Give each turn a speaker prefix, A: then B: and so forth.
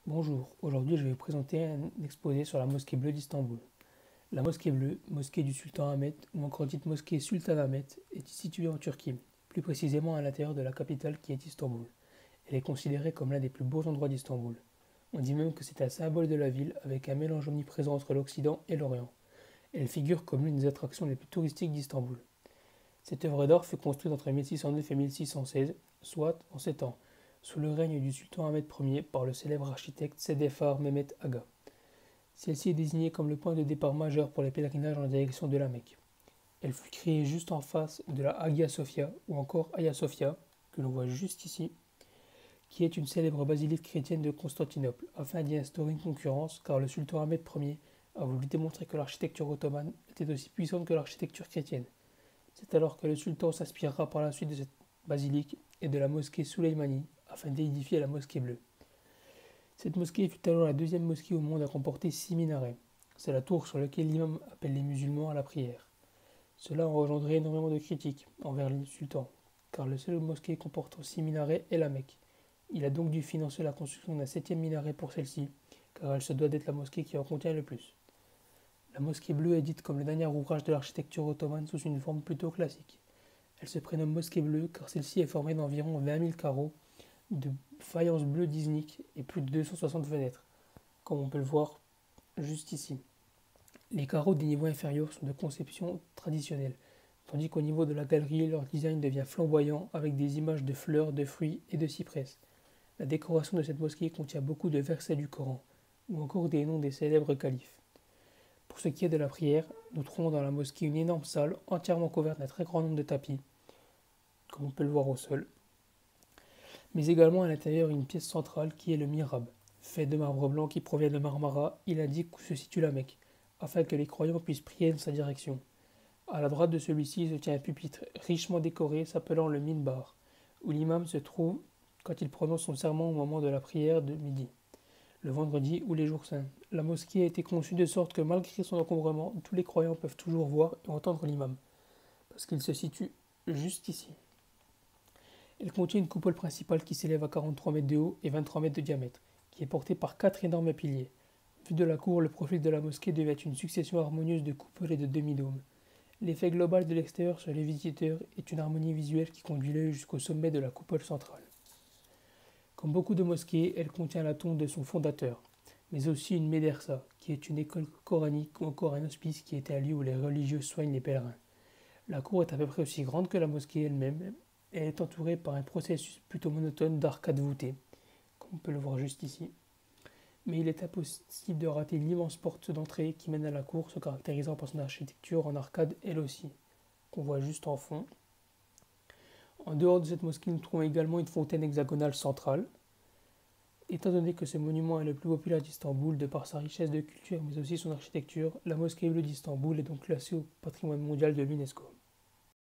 A: Bonjour, aujourd'hui je vais vous présenter un exposé sur la mosquée bleue d'Istanbul. La mosquée bleue, mosquée du sultan Ahmet, ou encore dite mosquée Sultan Ahmet, est située en Turquie, plus précisément à l'intérieur de la capitale qui est Istanbul. Elle est considérée comme l'un des plus beaux endroits d'Istanbul. On dit même que c'est un symbole de la ville avec un mélange omniprésent entre l'Occident et l'Orient. Elle figure comme l'une des attractions les plus touristiques d'Istanbul. Cette œuvre d'art fut construite entre 1609 et 1616, soit en 7 ans, sous le règne du sultan Ahmed Ier par le célèbre architecte Sedefkar Mehmet Aga. Celle-ci est désignée comme le point de départ majeur pour les pèlerinages en direction de la Mecque. Elle fut créée juste en face de la Hagia Sophia, ou encore Hagia Sophia, que l'on voit juste ici, qui est une célèbre basilique chrétienne de Constantinople, afin d'y instaurer une concurrence, car le sultan Ahmed Ier a voulu démontrer que l'architecture ottomane était aussi puissante que l'architecture chrétienne. C'est alors que le sultan s'inspirera par la suite de cette basilique et de la mosquée Souleymanie afin d'édifier la mosquée bleue. Cette mosquée fut alors la deuxième mosquée au monde à comporter 6 minarets. C'est la tour sur laquelle l'imam appelle les musulmans à la prière. Cela a engendré énormément de critiques envers le sultan, car le seul mosquée comportant 6 minarets est la Mecque. Il a donc dû financer la construction d'un septième minaret pour celle-ci, car elle se doit d'être la mosquée qui en contient le plus. La mosquée bleue est dite comme le dernier ouvrage de l'architecture ottomane sous une forme plutôt classique. Elle se prénomme mosquée bleue car celle-ci est formée d'environ 20 000 carreaux de faïence bleue d'Iznik et plus de 260 fenêtres, comme on peut le voir juste ici. Les carreaux des niveaux inférieurs sont de conception traditionnelle, tandis qu'au niveau de la galerie, leur design devient flamboyant avec des images de fleurs, de fruits et de cyprès. La décoration de cette mosquée contient beaucoup de versets du Coran, ou encore des noms des célèbres califes. Pour ce qui est de la prière, nous trouvons dans la mosquée une énorme salle entièrement couverte d'un très grand nombre de tapis, comme on peut le voir au sol, mais également à l'intérieur une pièce centrale qui est le mihrab. Fait de marbre blanc qui provient de Marmara, il indique où se situe la Mecque, afin que les croyants puissent prier dans sa direction. À la droite de celui-ci se tient un pupitre richement décoré s'appelant le minbar, où l'imam se trouve quand il prononce son serment au moment de la prière de midi, le vendredi ou les jours saints. La mosquée a été conçue de sorte que malgré son encombrement, tous les croyants peuvent toujours voir et entendre l'imam, parce qu'il se situe juste ici. Elle contient une coupole principale qui s'élève à 43 mètres de haut et 23 mètres de diamètre, qui est portée par 4 énormes piliers. Vu de la cour, le profil de la mosquée devait être une succession harmonieuse de coupoles et de demi-dômes. L'effet global de l'extérieur sur les visiteurs est une harmonie visuelle qui conduit l'œil jusqu'au sommet de la coupole centrale. Comme beaucoup de mosquées, elle contient la tombe de son fondateur, mais aussi une médersa, qui est une école coranique ou encore un hospice qui est un lieu où les religieux soignent les pèlerins. La cour est à peu près aussi grande que la mosquée elle-même et elle est entourée par un processus plutôt monotone d'arcades voûtées, comme on peut le voir juste ici. Mais il est impossible de rater l'immense porte d'entrée qui mène à la cour, se caractérisant par son architecture en arcade elle aussi, qu'on voit juste en fond. En dehors de cette mosquée, nous trouvons également une fontaine hexagonale centrale. Étant donné que ce monument est le plus populaire d'Istanbul de par sa richesse de culture mais aussi son architecture, la mosquée bleue d'Istanbul est donc classée au patrimoine mondial de l'UNESCO.